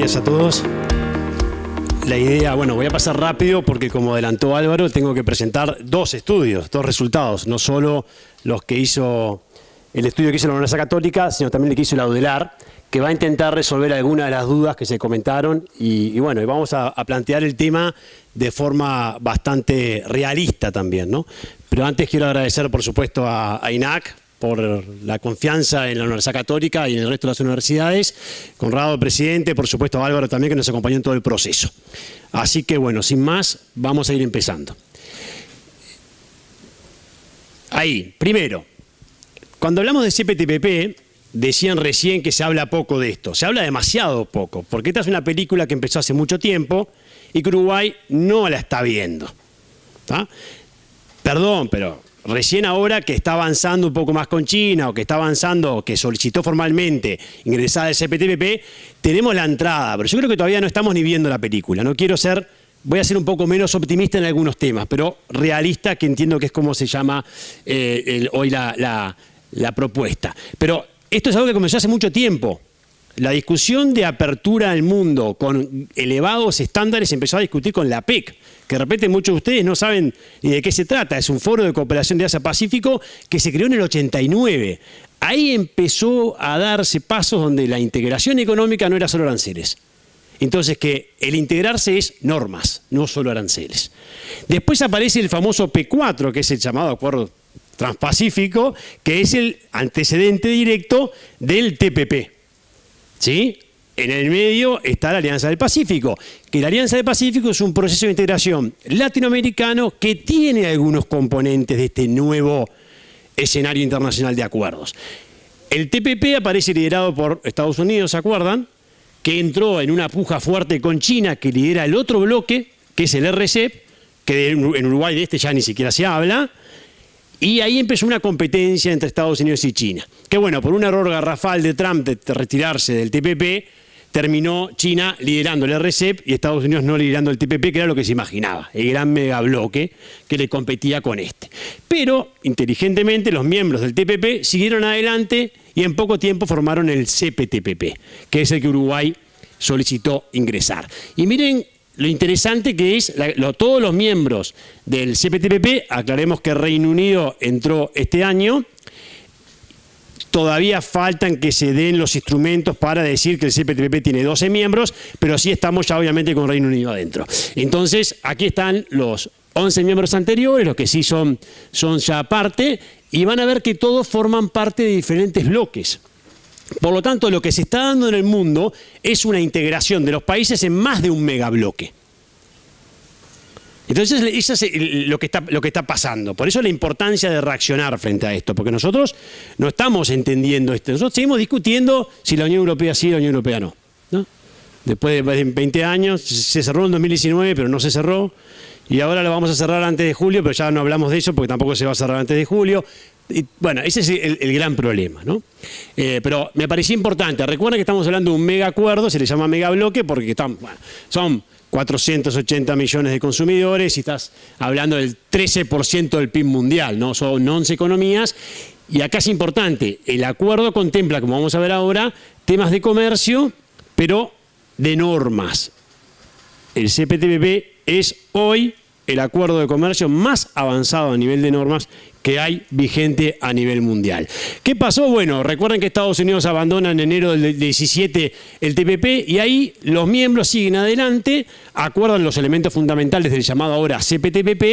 días a todos. La idea, bueno, voy a pasar rápido porque como adelantó Álvaro, tengo que presentar dos estudios, dos resultados, no solo los que hizo el estudio que hizo la Universidad Católica, sino también el que hizo la UDELAR, que va a intentar resolver algunas de las dudas que se comentaron y bueno, y vamos a plantear el tema de forma bastante realista también, ¿no? Pero antes quiero agradecer, por supuesto, a INAC por la confianza en la Universidad Católica y en el resto de las universidades, Conrado, presidente, por supuesto a Álvaro también, que nos acompañó en todo el proceso. Así que bueno, sin más, vamos a ir empezando. Ahí, primero, cuando hablamos de CPTPP, decían recién que se habla poco de esto. Se habla demasiado poco, porque esta es una película que empezó hace mucho tiempo y que Uruguay no la está viendo. ¿Tá? Perdón, pero recién ahora que está avanzando un poco más con China o que está avanzando, que solicitó formalmente ingresar al CPTPP, tenemos la entrada, pero yo creo que todavía no estamos ni viendo la película. No quiero ser, voy a ser un poco menos optimista en algunos temas, pero realista, que entiendo que es como se llama hoy la propuesta. Pero esto es algo que comenzó hace mucho tiempo. La discusión de apertura al mundo con elevados estándares empezó a discutir con la APEC, que de repente muchos de ustedes no saben ni de qué se trata. Es un foro de cooperación de Asia-Pacífico que se creó en el 89. Ahí empezó a darse pasos donde la integración económica no era solo aranceles. Entonces que el integrarse es normas, no solo aranceles. Después aparece el famoso P4, que es el llamado Acuerdo Transpacífico, que es el antecedente directo del TPP. ¿Sí? En el medio está la Alianza del Pacífico, que la Alianza del Pacífico es un proceso de integración latinoamericano que tiene algunos componentes de este nuevo escenario internacional de acuerdos. El TPP aparece liderado por Estados Unidos, ¿se acuerdan? Que entró en una puja fuerte con China, que lidera el otro bloque, que es el RCEP, que en Uruguay de este ya ni siquiera se habla. Y ahí empezó una competencia entre Estados Unidos y China. Que bueno, por un error garrafal de Trump de retirarse del TPP, terminó China liderando el RCEP y Estados Unidos no liderando el TPP, que era lo que se imaginaba, el gran megabloque que le competía con este. Pero, inteligentemente, los miembros del TPP siguieron adelante y en poco tiempo formaron el CPTPP, que es el que Uruguay solicitó ingresar. Y miren lo interesante que es, todos los miembros del CPTPP, aclaremos que Reino Unido entró este año, todavía faltan que se den los instrumentos para decir que el CPTPP tiene 12 miembros, pero sí estamos ya obviamente con Reino Unido adentro. Entonces, aquí están los 11 miembros anteriores, los que sí son ya parte, y van a ver que todos forman parte de diferentes bloques. Por lo tanto, lo que se está dando en el mundo es una integración de los países en más de un megabloque. Entonces, eso es lo que está pasando. Por eso la importancia de reaccionar frente a esto, porque nosotros no estamos entendiendo esto. Nosotros seguimos discutiendo si la Unión Europea sí y la Unión Europea no. Después de 20 años, se cerró en 2019, pero no se cerró. Y ahora lo vamos a cerrar antes de julio, pero ya no hablamos de eso porque tampoco se va a cerrar antes de julio. Y, bueno, ese es el gran problema, ¿no? Pero me parecía importante. Recuerden que estamos hablando de un mega acuerdo, se le llama mega bloque porque son 480 millones de consumidores y estás hablando del 13% del PIB mundial, ¿no? Son 11 economías. Y acá es importante, el acuerdo contempla, como vamos a ver ahora, temas de comercio, pero de normas. El CPTPP es hoy el acuerdo de comercio más avanzado a nivel de normas que hay vigente a nivel mundial. ¿Qué pasó? Bueno, recuerden que Estados Unidos abandona en enero del 17 el TPP y ahí los miembros siguen adelante, acuerdan los elementos fundamentales del llamado ahora CPTPP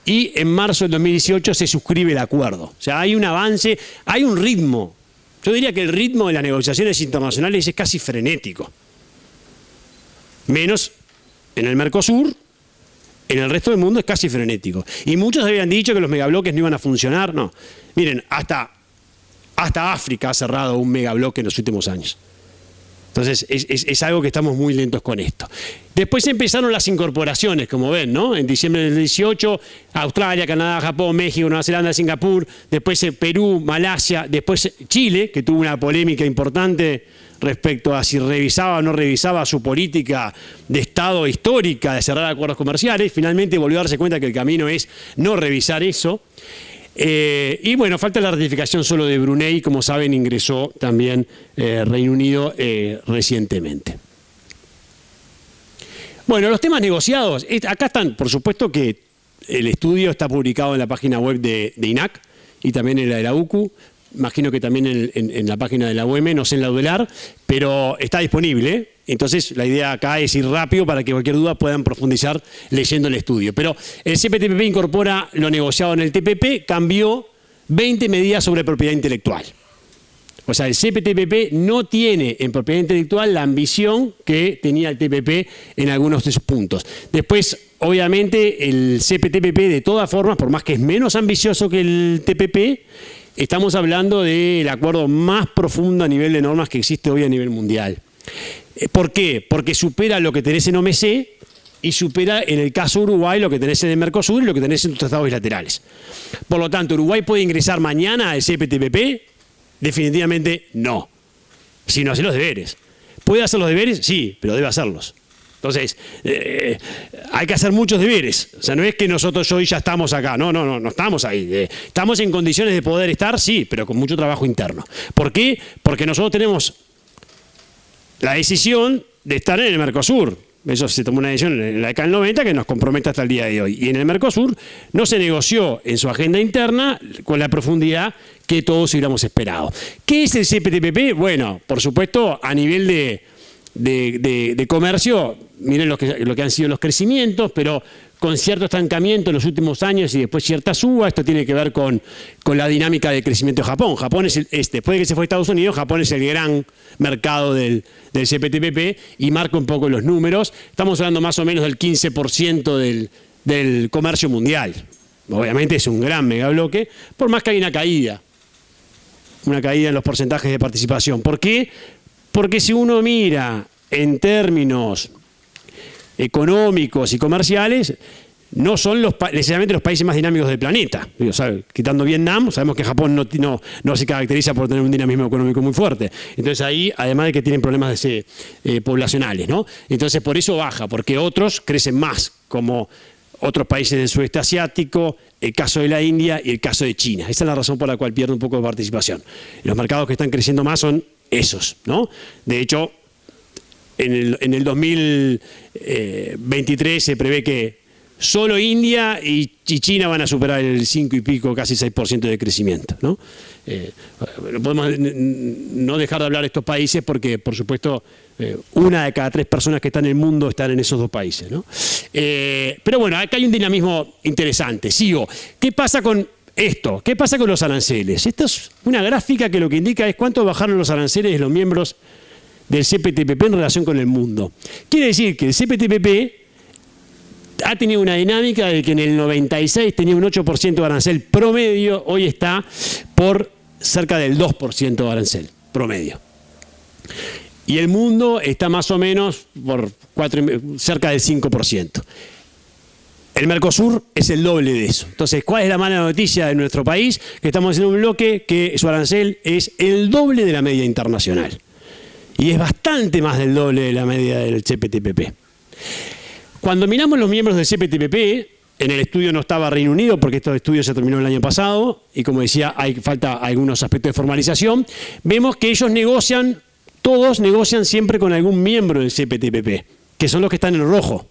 y en marzo del 2018 se suscribe el acuerdo. O sea, hay un avance, hay un ritmo. Yo diría que el ritmo de las negociaciones internacionales es casi frenético. Menos en el Mercosur. En el resto del mundo es casi frenético. Y muchos habían dicho que los megabloques no iban a funcionar. No. Miren, hasta África ha cerrado un megabloque en los últimos años. Entonces, es algo que estamos muy lentos con esto. Después empezaron las incorporaciones, como ven, ¿no? En diciembre del 18, Australia, Canadá, Japón, México, Nueva Zelanda, Singapur, después Perú, Malasia, después Chile, que tuvo una polémica importante respecto a si revisaba o no revisaba su política de Estado histórica de cerrar acuerdos comerciales. Finalmente volvió a darse cuenta que el camino es no revisar eso. Y bueno, falta la ratificación solo de Brunei, como saben ingresó también Reino Unido recientemente. Bueno, los temas negociados, acá están, por supuesto que el estudio está publicado en la página web de INAC y también en la de la UCU, imagino que también en la página de la UEM, no sé en la UDELAR, pero está disponible. Entonces la idea acá es ir rápido para que cualquier duda puedan profundizar leyendo el estudio. Pero el CPTPP incorpora lo negociado en el TPP, cambió 20 medidas sobre propiedad intelectual. O sea, el CPTPP no tiene en propiedad intelectual la ambición que tenía el TPP en algunos de sus puntos. Después, obviamente, el CPTPP, de todas formas, por más que es menos ambicioso que el TPP, estamos hablando del acuerdo más profundo a nivel de normas que existe hoy a nivel mundial. ¿Por qué? Porque supera lo que tenés en OMC y supera, en el caso de Uruguay, lo que tenés en el Mercosur y lo que tenés en tus tratados bilaterales. Por lo tanto, ¿Uruguay puede ingresar mañana al CPTPP? Definitivamente no, si no hace los deberes. ¿Puede hacer los deberes? Sí, pero debe hacerlos. Entonces, hay que hacer muchos deberes. O sea, no es que nosotros hoy ya estamos acá. No estamos ahí. ¿Estamos en condiciones de poder estar? Sí, pero con mucho trabajo interno. ¿Por qué? Porque nosotros tenemos la decisión de estar en el Mercosur. Eso se tomó una decisión en la década del 90 que nos compromete hasta el día de hoy. Y en el Mercosur no se negoció en su agenda interna con la profundidad que todos hubiéramos esperado. ¿Qué es el CPTPP? Bueno, por supuesto, a nivel de comercio, miren lo que han sido los crecimientos, pero con cierto estancamiento en los últimos años y después cierta suba. Esto tiene que ver con la dinámica de crecimiento de Japón. Japón es después de que se fue a Estados Unidos, Japón es el gran mercado del CPTPP y marca un poco los números. Estamos hablando más o menos del 15% del comercio mundial. Obviamente es un gran megabloque, por más que hay una caída en los porcentajes de participación. ¿Por qué? Porque si uno mira en términos económicos y comerciales, no son necesariamente los países más dinámicos del planeta. Quitando Vietnam, sabemos que Japón no se caracteriza por tener un dinamismo económico muy fuerte. Entonces ahí, además de que tienen problemas poblacionales, ¿no? Entonces por eso baja, porque otros crecen más, como otros países del sudeste asiático, el caso de la India y el caso de China. Esa es la razón por la cual pierde un poco de participación. Los mercados que están creciendo más son esos, ¿no? De hecho, en el 2023 se prevé que solo India y China van a superar el 5 y pico, casi 6% de crecimiento, ¿no? No podemos no dejar de hablar de estos países porque, por supuesto, una de cada 3 personas que están en el mundo están en esos 2 países, ¿no? Pero bueno, acá hay un dinamismo interesante. Sigo. ¿Qué pasa con esto? ¿Qué pasa con los aranceles? Esta es una gráfica que lo que indica es cuánto bajaron los aranceles de los miembros del CPTPP en relación con el mundo. Quiere decir que el CPTPP ha tenido una dinámica de que en el 96 tenía un 8% de arancel promedio, hoy está por cerca del 2% de arancel promedio. Y el mundo está más o menos por cerca del 5%. El Mercosur es el doble de eso. Entonces, ¿cuál es la mala noticia de nuestro país? Que estamos en un bloque que su arancel es el doble de la media internacional. Y es bastante más del doble de la media del CPTPP. Cuando miramos los miembros del CPTPP, en el estudio no estaba Reino Unido porque estos estudios se terminaron el año pasado y como decía, falta algunos aspectos de formalización, vemos que ellos todos negocian siempre con algún miembro del CPTPP, que son los que están en rojo.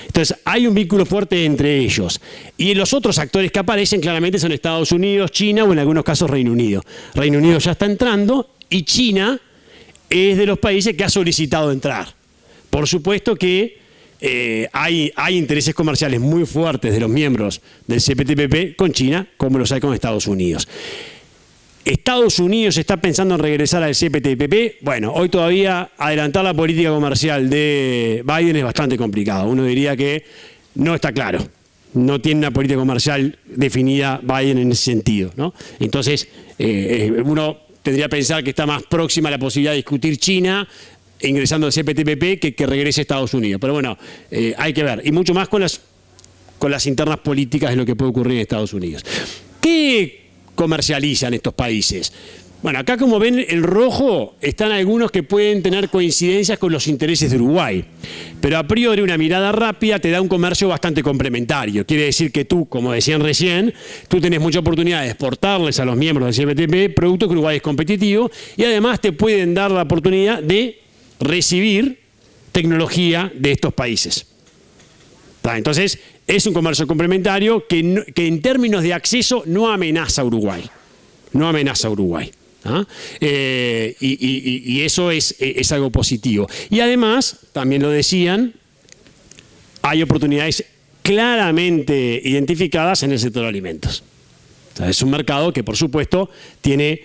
Entonces hay un vínculo fuerte entre ellos. Y los otros actores que aparecen claramente son Estados Unidos, China o en algunos casos Reino Unido. Reino Unido ya está entrando y China es de los países que ha solicitado entrar. Por supuesto que hay intereses comerciales muy fuertes de los miembros del CPTPP con China, como los hay con Estados Unidos. ¿Estados Unidos está pensando en regresar al CPTPP? Bueno, hoy todavía adelantar la política comercial de Biden es bastante complicado. Uno diría que no está claro. No tiene una política comercial definida Biden en ese sentido, ¿no? Entonces, uno tendría que pensar que está más próxima a la posibilidad de discutir China ingresando al CPTPP que regrese a Estados Unidos. Pero bueno, hay que ver. Y mucho más con las internas políticas de lo que puede ocurrir en Estados Unidos. ¿Qué comercializan estos países? Bueno, acá como ven, el rojo están algunos que pueden tener coincidencias con los intereses de Uruguay. Pero a priori una mirada rápida te da un comercio bastante complementario. Quiere decir que tú, como decían recién, tú tenés mucha oportunidad de exportarles a los miembros del CPTPP productos que Uruguay es competitivo y además te pueden dar la oportunidad de recibir tecnología de estos países. Entonces, es un comercio complementario que en términos de acceso no amenaza a Uruguay. No amenaza a Uruguay. Y eso es algo positivo. Y además, también lo decían, hay oportunidades claramente identificadas en el sector de alimentos. O sea, es un mercado que, por supuesto, tiene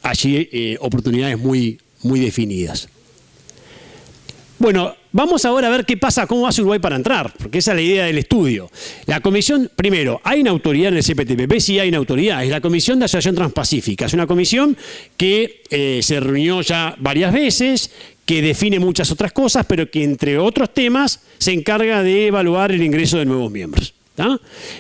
allí oportunidades muy definidas. Bueno, vamos ahora a ver qué pasa, cómo hace Uruguay para entrar, porque esa es la idea del estudio. La comisión, primero, ¿hay una autoridad en el CPTPP? Sí, hay una autoridad, es la Comisión de Asociación Transpacífica. Es una comisión que se reunió ya varias veces, que define muchas otras cosas, pero que, entre otros temas, se encarga de evaluar el ingreso de nuevos miembros.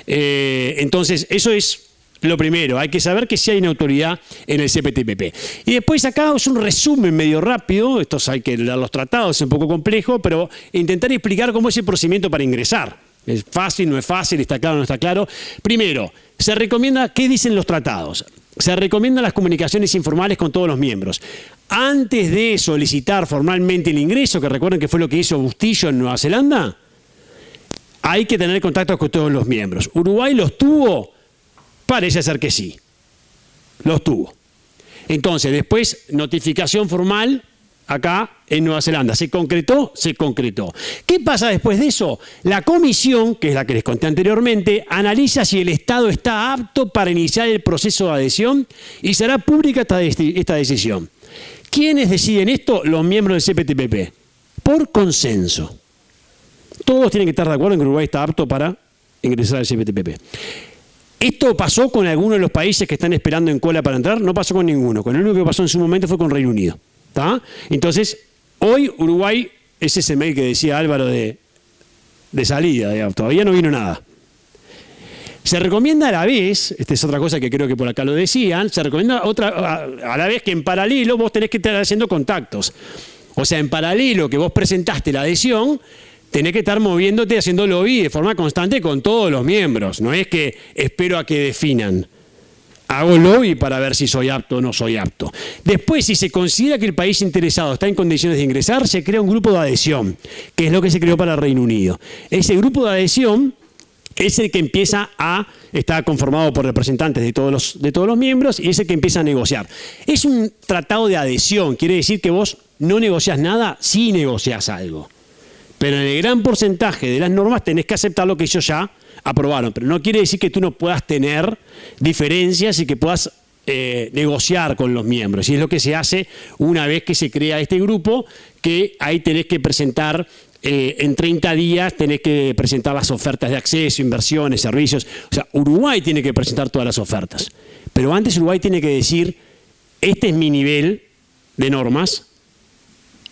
Entonces, eso es lo primero, hay que saber que sí hay una autoridad en el CPTPP. Y después acá es un resumen medio rápido, estos hay que leer los tratados, es un poco complejo, pero intentar explicar cómo es el procedimiento para ingresar. ¿Es fácil, no es fácil, está claro, no está claro? Primero, se recomienda, ¿qué dicen los tratados? Se recomiendan las comunicaciones informales con todos los miembros. Antes de solicitar formalmente el ingreso, que recuerden que fue lo que hizo Bustillo en Nueva Zelanda, hay que tener contactos con todos los miembros. ¿Uruguay los tuvo? Parece ser que sí, los tuvo. Entonces, después, notificación formal acá en Nueva Zelanda. ¿Se concretó? Se concretó. ¿Qué pasa después de eso? La comisión, que es la que les conté anteriormente, analiza si el Estado está apto para iniciar el proceso de adhesión y será pública esta decisión. ¿Quiénes deciden esto? Los miembros del CPTPP. Por consenso. Todos tienen que estar de acuerdo en que Uruguay está apto para ingresar al CPTPP. ¿Esto pasó con alguno de los países que están esperando en cola para entrar? No pasó con ninguno. Con el único que pasó en su momento fue con Reino Unido. Entonces, hoy Uruguay, ese es el mail que decía Álvaro de salida, digamos, todavía no vino nada. Se recomienda a la vez, esta es otra cosa que creo que por acá lo decían, se recomienda a la vez que en paralelo vos tenés que estar haciendo contactos. O sea, en paralelo que vos presentaste la adhesión, tenés que estar moviéndote, haciendo lobby de forma constante con todos los miembros. No es que espero a que definan. Hago lobby para ver si soy apto o no soy apto. Después, si se considera que el país interesado está en condiciones de ingresar, se crea un grupo de adhesión, que es lo que se creó para el Reino Unido. Ese grupo de adhesión es el que está conformado por representantes de todos los miembros y es el que empieza a negociar. Es un tratado de adhesión, quiere decir que vos no negociás nada, sí negociás algo. Pero en el gran porcentaje de las normas tenés que aceptar lo que ellos ya aprobaron. Pero no quiere decir que tú no puedas tener diferencias y que puedas negociar con los miembros. Y es lo que se hace una vez que se crea este grupo, que ahí tenés que presentar, en 30 días tenés que presentar las ofertas de acceso, inversiones, servicios. O sea, Uruguay tiene que presentar todas las ofertas. Pero antes Uruguay tiene que decir, este es mi nivel de normas,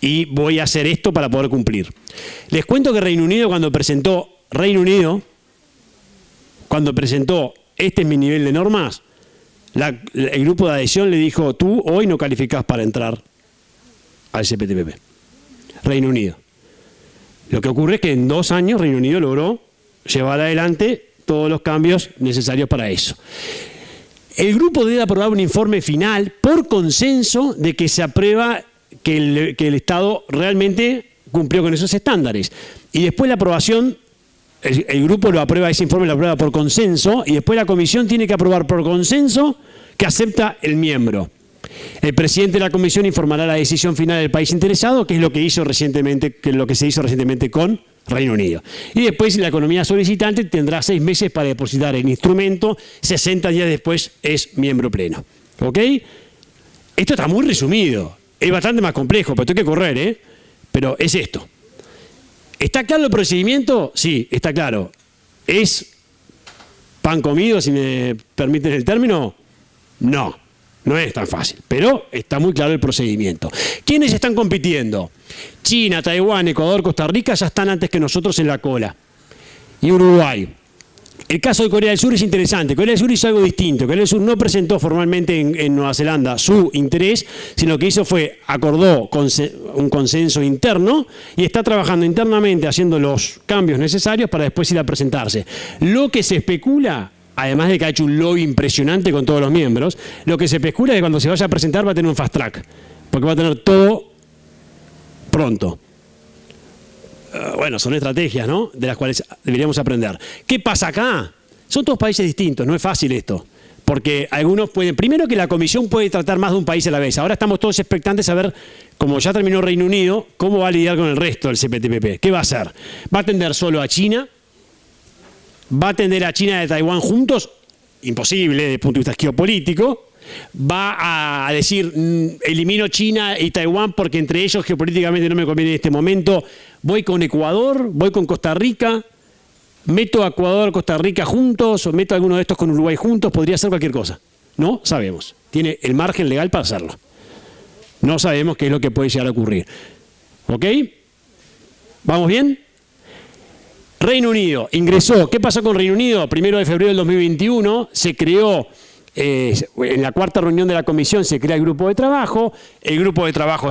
y voy a hacer esto para poder cumplir. Les cuento que Reino Unido cuando presentó este es mi nivel de normas, el grupo de adhesión le dijo, tú hoy no calificás para entrar al CPTPP. Reino Unido. Lo que ocurre es que en 2 años Reino Unido logró llevar adelante todos los cambios necesarios para eso. El grupo debe aprobar un informe final por consenso de que se aprueba que el Estado realmente cumplió con esos estándares. Y después la aprobación, el grupo lo aprueba, ese informe lo aprueba por consenso, y después la comisión tiene que aprobar por consenso que acepta el miembro. El presidente de la comisión informará la decisión final del país interesado, que es lo que se hizo recientemente con Reino Unido. Y después la economía solicitante tendrá 6 meses para depositar el instrumento, 60 días después es miembro pleno. ¿Ok? Esto está muy resumido. Es bastante más complejo, pero tengo que correr, Pero es esto. ¿Está claro el procedimiento? Sí, está claro. ¿Es pan comido, si me permiten el término? No, no es tan fácil, pero está muy claro el procedimiento. ¿Quiénes están compitiendo? China, Taiwán, Ecuador, Costa Rica ya están antes que nosotros en la cola. Y Uruguay. El caso de Corea del Sur es interesante. Corea del Sur hizo algo distinto. Corea del Sur no presentó formalmente en Nueva Zelanda su interés, sino que hizo fue, acordó un consenso interno y está trabajando internamente haciendo los cambios necesarios para después ir a presentarse. Lo que se especula, además de que ha hecho un lobby impresionante con todos los miembros, lo que se especula es que cuando se vaya a presentar va a tener un fast track, porque va a tener todo pronto. bueno, son estrategias, ¿no?, de las cuales deberíamos aprender. ¿Qué pasa acá? Son todos países distintos, no es fácil esto. Porque algunos pueden... Primero que la Comisión puede tratar más de un país a la vez. Ahora estamos todos expectantes a ver, como ya terminó Reino Unido, cómo va a lidiar con el resto del CPTPP. ¿Qué va a hacer? ¿Va a atender solo a China? ¿Va a atender a China y a Taiwán juntos? Imposible desde el punto de vista geopolítico. Va a decir, elimino China y Taiwán porque entre ellos geopolíticamente no me conviene en este momento. Voy con Ecuador, voy con Costa Rica, meto a Ecuador, Costa Rica juntos, o meto a alguno de estos con Uruguay juntos, podría ser cualquier cosa. No sabemos. Tiene el margen legal para hacerlo. No sabemos qué es lo que puede llegar a ocurrir. ¿Ok? ¿Vamos bien? Reino Unido ingresó. ¿Qué pasó con Reino Unido? 1 de febrero del 2021 se creó, en la cuarta reunión de la comisión se crea el grupo de trabajo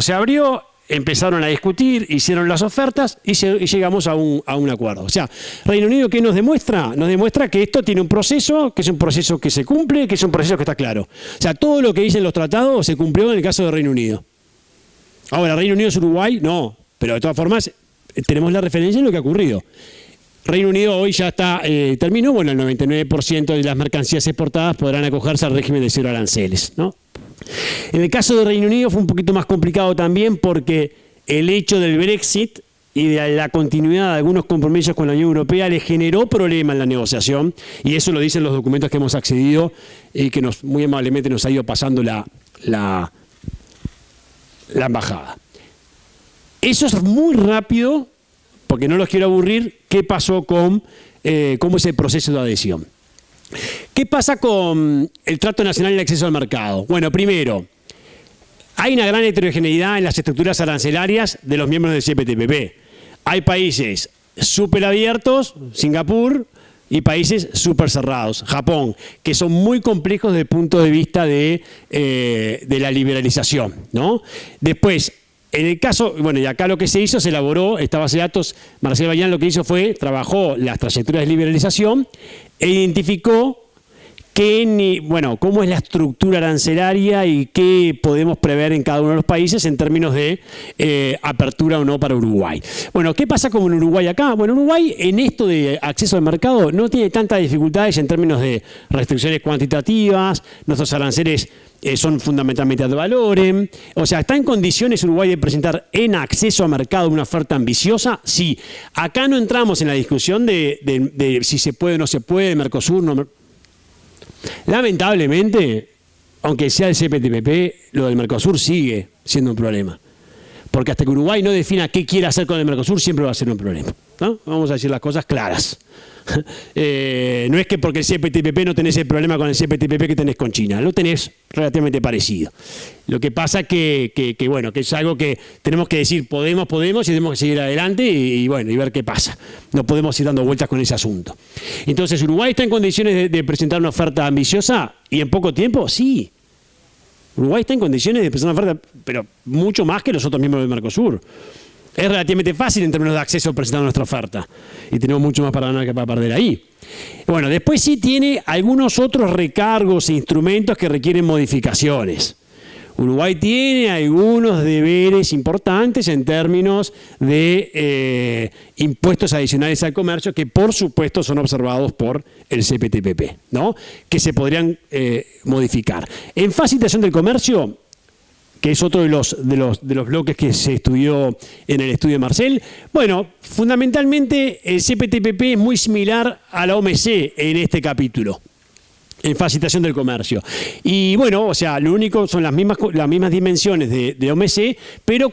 se abrió, empezaron a discutir, hicieron las ofertas y llegamos a un acuerdo. O sea, Reino Unido, ¿qué nos demuestra? Nos demuestra que esto tiene un proceso, que es un proceso que se cumple, que es un proceso que está claro. O sea, todo lo que dicen los tratados se cumplió en el caso de Reino Unido. Ahora, ¿Reino Unido es Uruguay? No, pero de todas formas tenemos la referencia en lo que ha ocurrido. Reino Unido hoy ya está, terminó, bueno, el 99% de las mercancías exportadas podrán acogerse al régimen de cero aranceles, ¿no? En el caso de Reino Unido fue un poquito más complicado también porque el hecho del Brexit y de la continuidad de algunos compromisos con la Unión Europea le generó problema en la negociación, y eso lo dicen los documentos que hemos accedido y que muy amablemente nos ha ido pasando la embajada. Eso es muy rápido, porque no los quiero aburrir. ¿Qué pasó con cómo es el proceso de adhesión? ¿Qué pasa con el trato nacional y el acceso al mercado? Bueno, primero, hay una gran heterogeneidad en las estructuras arancelarias de los miembros del CPTPP. Hay países súper abiertos, Singapur, y países súper cerrados, Japón, que son muy complejos desde el punto de vista de la liberalización, ¿no? Después, en el caso, bueno, y acá lo que se hizo, se elaboró esta base de datos. Marcel Bayán lo que hizo fue, trabajó las trayectorias de liberalización e identificó cómo es la estructura arancelaria y qué podemos prever en cada uno de los países en términos de apertura o no para Uruguay. Bueno, ¿qué pasa con Uruguay acá? Bueno, Uruguay en esto de acceso al mercado no tiene tantas dificultades en términos de restricciones cuantitativas, nuestros aranceles son fundamentalmente ad valorem. O sea, ¿está en condiciones Uruguay de presentar en acceso a mercado una oferta ambiciosa? Sí. Acá no entramos en la discusión de si se puede o no se puede, Mercosur, no. Lamentablemente, aunque sea el CPTPP, lo del Mercosur sigue siendo un problema. Porque hasta que Uruguay no defina qué quiere hacer con el Mercosur, siempre va a ser un problema, ¿no? Vamos a decir las cosas claras. No es que porque el CPTPP no tenés el problema con el CPTPP que tenés con China, lo tenés relativamente parecido. Lo que pasa que es algo que tenemos que decir, podemos y tenemos que seguir adelante y ver qué pasa. No podemos ir dando vueltas con ese asunto. Entonces, ¿Uruguay está en condiciones de presentar una oferta ambiciosa y en poco tiempo? Sí. Uruguay está en condiciones de presentar una oferta, pero mucho más que los otros miembros del Mercosur. Es relativamente fácil en términos de acceso presentar nuestra oferta y tenemos mucho más para ganar que para perder ahí. Bueno, después sí tiene algunos otros recargos e instrumentos que requieren modificaciones. Uruguay tiene algunos deberes importantes en términos de impuestos adicionales al comercio que por supuesto son observados por el CPTPP, ¿no? Que se podrían modificar. En facilitación del comercio, que es otro de los bloques que se estudió en el estudio de Marcel. Bueno, fundamentalmente el CPTPP es muy similar a la OMC en este capítulo, en facilitación del comercio. Y bueno, o sea, lo único son las mismas dimensiones de OMC, pero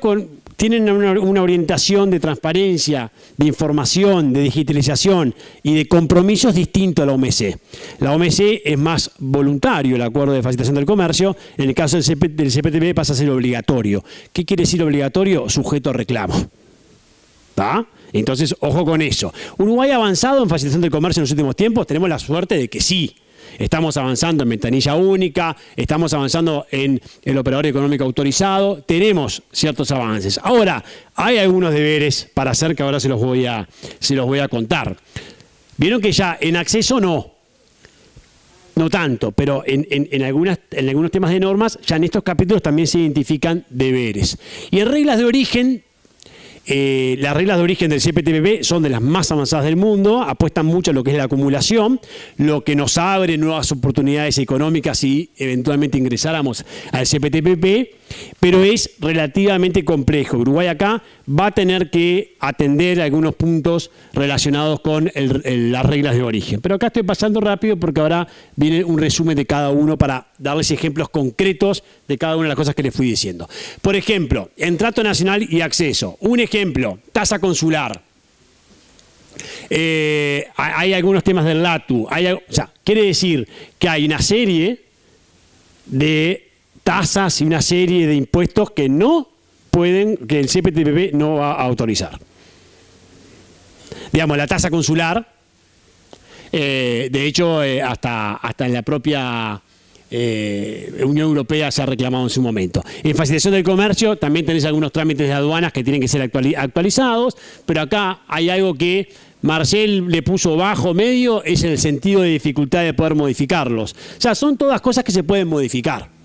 tienen una orientación de transparencia, de información, de digitalización y de compromisos distintos a la OMC. La OMC es más voluntario, el acuerdo de facilitación del comercio. En el caso del CPTPP pasa a ser obligatorio. ¿Qué quiere decir obligatorio? Sujeto a reclamo. ¿Está? Entonces, ojo con eso. ¿Uruguay ha avanzado en facilitación del comercio en los últimos tiempos? Tenemos la suerte de que sí. Estamos avanzando en ventanilla única, estamos avanzando en el operador económico autorizado, tenemos ciertos avances. Ahora, hay algunos deberes para hacer que ahora se los voy a contar. Vieron que ya en acceso no tanto, pero en algunos temas de normas, ya en estos capítulos también se identifican deberes. Y en reglas de origen, las reglas de origen del CPTPP son de las más avanzadas del mundo, apuestan mucho a lo que es la acumulación, lo que nos abre nuevas oportunidades económicas si eventualmente ingresáramos al CPTPP, pero es relativamente complejo. Uruguay acá va a tener que atender algunos puntos relacionados con las reglas de origen. Pero acá estoy pasando rápido porque ahora viene un resumen de cada uno para darles ejemplos concretos de cada una de las cosas que les fui diciendo. Por ejemplo, en trato nacional y acceso. Un ejemplo, tasa consular. Hay algunos temas del LATU. Quiere decir que hay una serie de tasas y una serie de impuestos que que el CPTPP no va a autorizar. Digamos, la tasa consular, de hecho, hasta en la propia Unión Europea se ha reclamado en su momento. En facilitación del comercio también tenés algunos trámites de aduanas que tienen que ser actualizados, pero acá hay algo que Marcel le puso bajo medio, es en el sentido de dificultad de poder modificarlos. O sea, son todas cosas que se pueden modificar.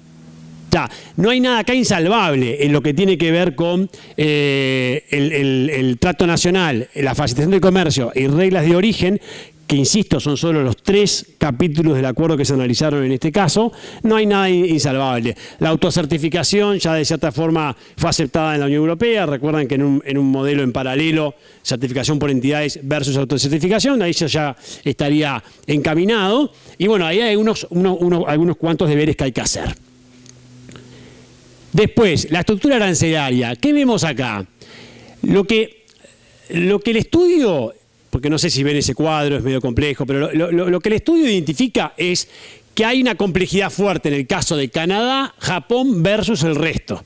O sea, no hay nada acá insalvable en lo que tiene que ver con el trato nacional, la facilitación del comercio y reglas de origen, que insisto, son solo los 3 capítulos del acuerdo que se analizaron en este caso. No hay nada insalvable. La autocertificación ya de cierta forma fue aceptada en la Unión Europea. Recuerdan que en un modelo en paralelo, certificación por entidades versus autocertificación, ahí ya estaría encaminado. Y bueno, ahí hay algunos cuantos deberes que hay que hacer. Después, la estructura arancelaria. ¿Qué vemos acá? Lo que el estudio, porque no sé si ven ese cuadro, es medio complejo, pero lo que el estudio identifica es que hay una complejidad fuerte en el caso de Canadá, Japón versus el resto.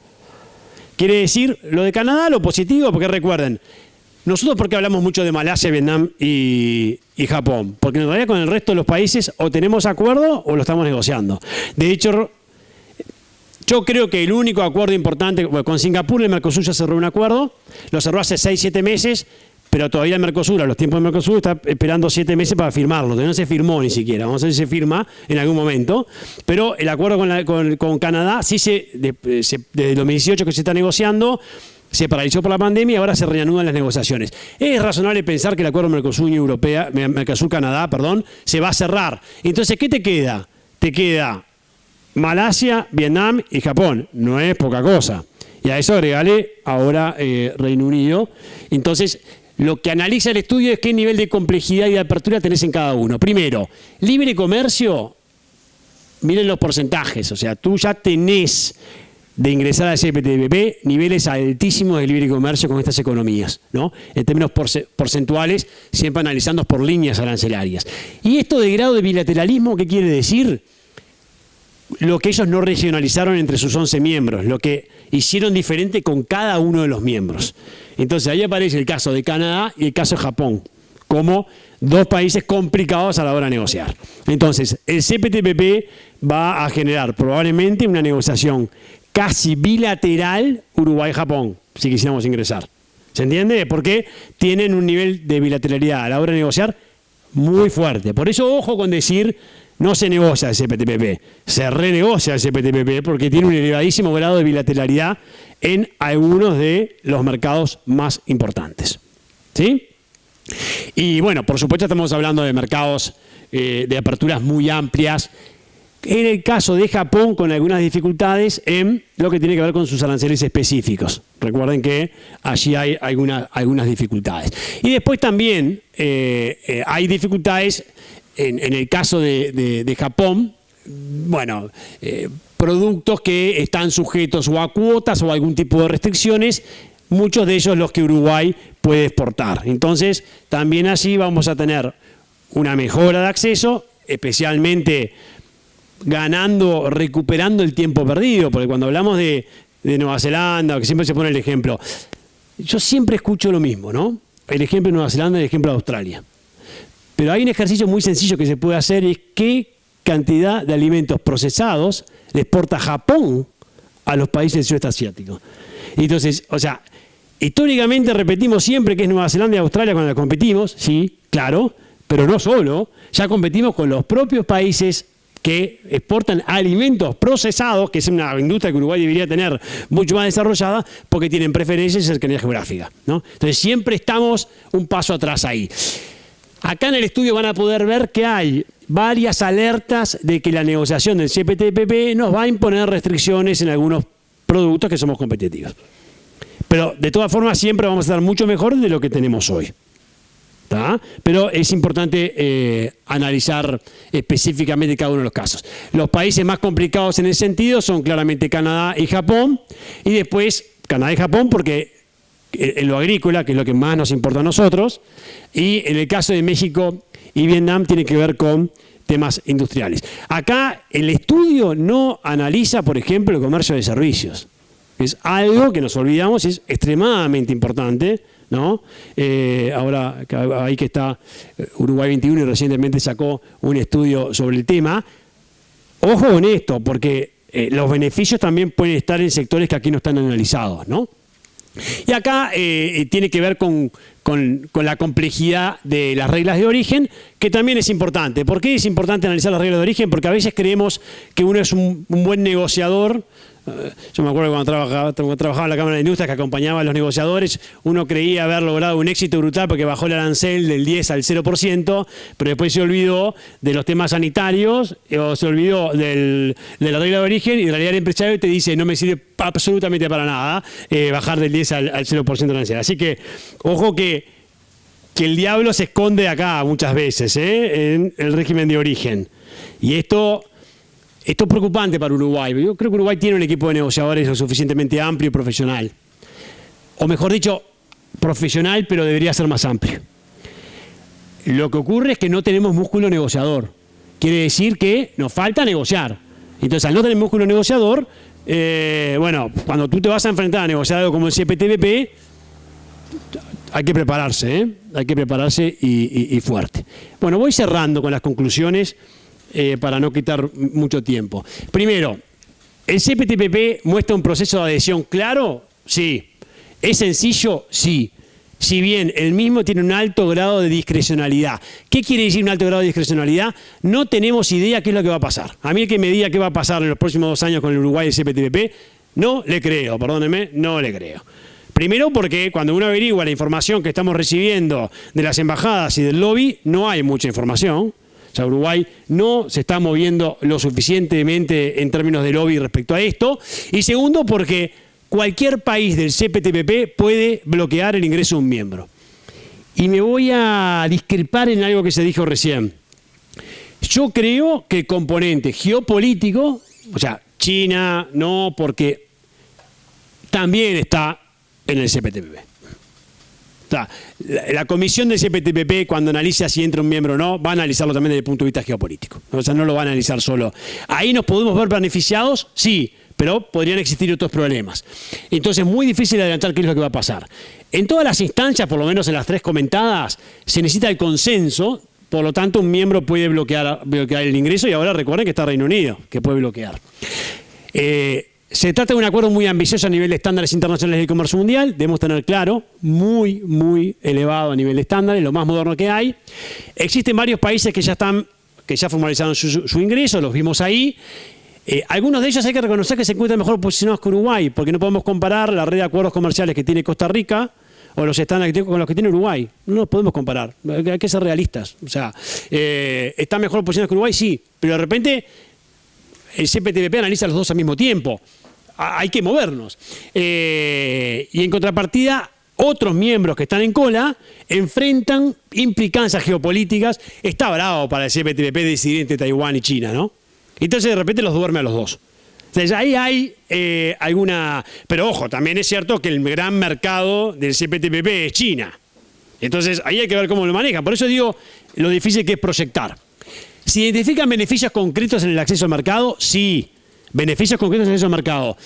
Quiere decir, lo de Canadá, lo positivo, porque recuerden, nosotros porque hablamos mucho de Malasia, Vietnam y Japón, porque en realidad con el resto de los países o tenemos acuerdo o lo estamos negociando. De hecho, yo creo que el único acuerdo importante, bueno, con Singapur el Mercosur ya cerró un acuerdo, lo cerró hace 6-7 meses, pero todavía el Mercosur, a los tiempos del Mercosur, está esperando 7 meses para firmarlo, no se firmó ni siquiera, vamos a ver si se firma en algún momento, pero el acuerdo con Canadá sí desde el 2018 que se está negociando, se paralizó por la pandemia y ahora se reanudan las negociaciones. Es razonable pensar que el acuerdo Mercosur-Canadá, se va a cerrar. Entonces, ¿qué te queda? Te queda Malasia, Vietnam y Japón. No es poca cosa. Y a eso agregale ahora Reino Unido. Entonces, lo que analiza el estudio es qué nivel de complejidad y de apertura tenés en cada uno. Primero, libre comercio, miren los porcentajes. O sea, tú ya tenés de ingresar al CPTPP niveles altísimos de libre comercio con estas economías, ¿no? En términos porcentuales, siempre analizando por líneas arancelarias. ¿Y esto de grado de bilateralismo qué quiere decir? Lo que ellos no regionalizaron entre sus 11 miembros, lo que hicieron diferente con cada uno de los miembros. Entonces ahí aparece el caso de Canadá y el caso de Japón, como 2 países complicados a la hora de negociar. Entonces, el CPTPP va a generar probablemente una negociación casi bilateral Uruguay-Japón, si quisiéramos ingresar. ¿Se entiende? Porque tienen un nivel de bilateralidad a la hora de negociar muy fuerte. Por eso, ojo con decir, no se negocia el CPTPP, se renegocia el CPTPP porque tiene un elevadísimo grado de bilateralidad en algunos de los mercados más importantes. ¿Sí? Y bueno, por supuesto estamos hablando de mercados de aperturas muy amplias. En el caso de Japón, con algunas dificultades en lo que tiene que ver con sus aranceles específicos. Recuerden que allí hay algunas dificultades. Y después también hay dificultades en el caso de Japón, bueno, productos que están sujetos o a cuotas o a algún tipo de restricciones, muchos de ellos los que Uruguay puede exportar. Entonces, también allí vamos a tener una mejora de acceso, especialmente recuperando el tiempo perdido, porque cuando hablamos de Nueva Zelanda, que siempre se pone el ejemplo, yo siempre escucho lo mismo, ¿no? El ejemplo de Nueva Zelanda y el ejemplo de Australia. Pero hay un ejercicio muy sencillo que se puede hacer, es qué cantidad de alimentos procesados le exporta Japón a los países del sudeste asiático. Entonces, o sea, históricamente repetimos siempre que es Nueva Zelanda y Australia cuando competimos, sí, claro, pero no solo, ya competimos con los propios países que exportan alimentos procesados, que es una industria que Uruguay debería tener mucho más desarrollada, porque tienen preferencias y cercanía geográfica, ¿no? Entonces siempre estamos un paso atrás ahí. Acá en el estudio van a poder ver que hay varias alertas de que la negociación del CPTPP nos va a imponer restricciones en algunos productos que somos competitivos. Pero de todas formas siempre vamos a estar mucho mejor de lo que tenemos hoy. ¿Tá? Pero es importante analizar específicamente cada uno de los casos. Los países más complicados en ese sentido son claramente Canadá y Japón, y después Canadá y Japón porque en lo agrícola, que es lo que más nos importa a nosotros, y en el caso de México y Vietnam tiene que ver con temas industriales. Acá el estudio no analiza, por ejemplo, el comercio de servicios. Es algo que nos olvidamos, es extremadamente importante, ¿no? Ahora, ahí que está Uruguay 21 y recientemente sacó un estudio sobre el tema. Ojo con esto, porque los beneficios también pueden estar en sectores que aquí no están analizados, ¿no? Y acá tiene que ver con la complejidad de las reglas de origen, que también es importante. ¿Por qué es importante analizar las reglas de origen? Porque a veces creemos que uno es un buen negociador. Yo me acuerdo cuando trabajaba en la Cámara de Industrias, que acompañaba a los negociadores, uno creía haber logrado un éxito brutal porque bajó el arancel del 10 al 0%, pero después se olvidó de los temas sanitarios, o se olvidó de la regla de origen, y en realidad el empresario te dice, no me sirve absolutamente para nada bajar del 10 al 0% de arancel. Así que, ojo que el diablo se esconde acá muchas veces, en el régimen de origen. Y esto es preocupante para Uruguay. Yo creo que Uruguay tiene un equipo de negociadores lo suficientemente amplio y profesional. O mejor dicho, profesional, pero debería ser más amplio. Lo que ocurre es que no tenemos músculo negociador. Quiere decir que nos falta negociar. Entonces, al no tener músculo negociador, bueno, cuando tú te vas a enfrentar a negociar algo como el CPTPP, hay que prepararse, hay que prepararse y fuerte. Bueno, voy cerrando con las conclusiones para no quitar mucho tiempo. Primero, ¿el CPTPP muestra un proceso de adhesión claro? Sí. ¿Es sencillo? Sí. Si bien el mismo tiene un alto grado de discrecionalidad. ¿Qué quiere decir un alto grado de discrecionalidad? No tenemos idea qué es lo que va a pasar. A mí el que me diga qué va a pasar en los próximos 2 años con el Uruguay y el CPTPP, no le creo, perdónenme, no le creo. Primero porque cuando uno averigua la información que estamos recibiendo de las embajadas y del lobby, no hay mucha información. O sea, Uruguay no se está moviendo lo suficientemente en términos de lobby respecto a esto. Y segundo, porque cualquier país del CPTPP puede bloquear el ingreso de un miembro. Y me voy a discrepar en algo que se dijo recién. Yo creo que el componente geopolítico, o sea, China, no, porque también está en el CPTPP. O sea, la comisión del CPTPP, cuando analiza si entra un miembro o no, va a analizarlo también desde el punto de vista geopolítico. O sea, no lo va a analizar solo. ¿Ahí nos podemos ver beneficiados? Sí, pero podrían existir otros problemas. Entonces es muy difícil adelantar qué es lo que va a pasar. En todas las instancias, por lo menos en las 3 comentadas, se necesita el consenso, por lo tanto un miembro puede bloquear el ingreso, y ahora recuerden que está Reino Unido, que puede bloquear. Se trata de un acuerdo muy ambicioso a nivel de estándares internacionales del comercio mundial, debemos tener claro, muy elevado a nivel de estándares, lo más moderno que hay. Existen varios países que ya formalizaron su ingreso, los vimos ahí. Algunos de ellos hay que reconocer que se encuentran mejor posicionados que Uruguay, porque no podemos comparar la red de acuerdos comerciales que tiene Costa Rica o los estándares con los que tiene Uruguay. No los podemos comparar, hay que ser realistas. O sea, ¿están mejor posicionados que Uruguay? Sí, pero de repente el CPTPP analiza los dos al mismo tiempo. Hay que movernos. Y en contrapartida, otros miembros que están en cola enfrentan implicancias geopolíticas. Está bravo para el CPTPP decidir entre Taiwán y China, ¿no? Entonces de repente los duerme a los dos. Entonces ahí hay alguna... Pero ojo, también es cierto que el gran mercado del CPTPP es China. Entonces ahí hay que ver cómo lo manejan. Por eso digo lo difícil que es proyectar. ¿Se identifican beneficios concretos en el acceso al mercado? Sí. Beneficios concretos en el acceso al mercado.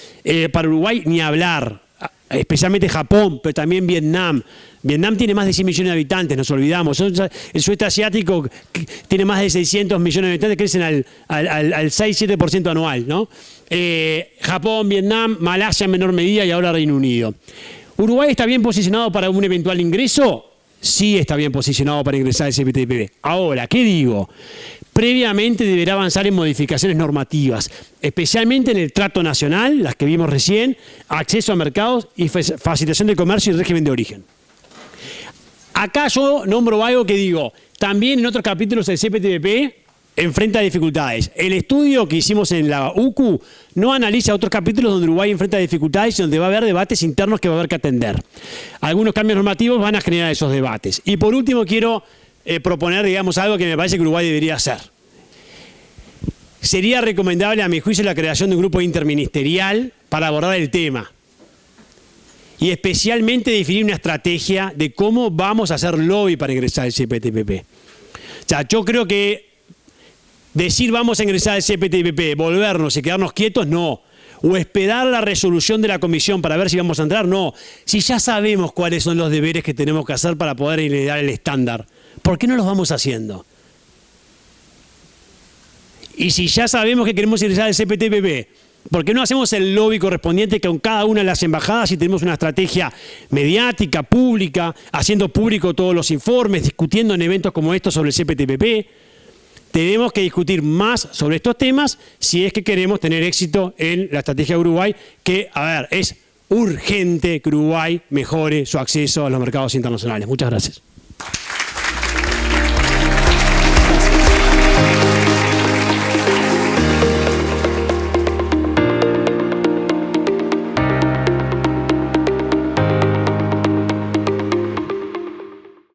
Para Uruguay ni hablar. Especialmente Japón, pero también Vietnam. Vietnam tiene más de 100 millones de habitantes, nos olvidamos. El sudeste asiático tiene más de 600 millones de habitantes, crecen al 6-7% anual, ¿no? Japón, Vietnam, Malasia en menor medida y ahora Reino Unido. ¿Uruguay está bien posicionado para un eventual ingreso? Sí está bien posicionado para ingresar al CPTPP. Ahora, ¿qué digo? previamente deberá avanzar en modificaciones normativas, especialmente en el trato nacional, las que vimos recién, acceso a mercados y facilitación de comercio y régimen de origen. Acá yo nombro algo que digo, también en otros capítulos del CPTPP enfrenta dificultades. El estudio que hicimos en la UCU no analiza otros capítulos donde Uruguay enfrenta dificultades y donde va a haber debates internos que va a haber que atender. Algunos cambios normativos van a generar esos debates. Y por último quiero proponer, digamos, algo que me parece que Uruguay debería hacer. Sería recomendable, a mi juicio, la creación de un grupo interministerial para abordar el tema. Y especialmente definir una estrategia de cómo vamos a hacer lobby para ingresar al CPTPP. O sea, yo creo que decir vamos a ingresar al CPTPP, volvernos y quedarnos quietos, no. O esperar la resolución de la comisión para ver si vamos a entrar, no. Si ya sabemos cuáles son los deberes que tenemos que hacer para poder heredar el estándar, ¿por qué no los vamos haciendo? Y si ya sabemos que queremos ingresar al CPTPP, ¿por qué no hacemos el lobby correspondiente con cada una de las embajadas y tenemos una estrategia mediática, pública, haciendo público todos los informes, discutiendo en eventos como estos sobre el CPTPP? Tenemos que discutir más sobre estos temas si es que queremos tener éxito en la estrategia de Uruguay, que, a ver, es urgente que Uruguay mejore su acceso a los mercados internacionales. Muchas gracias.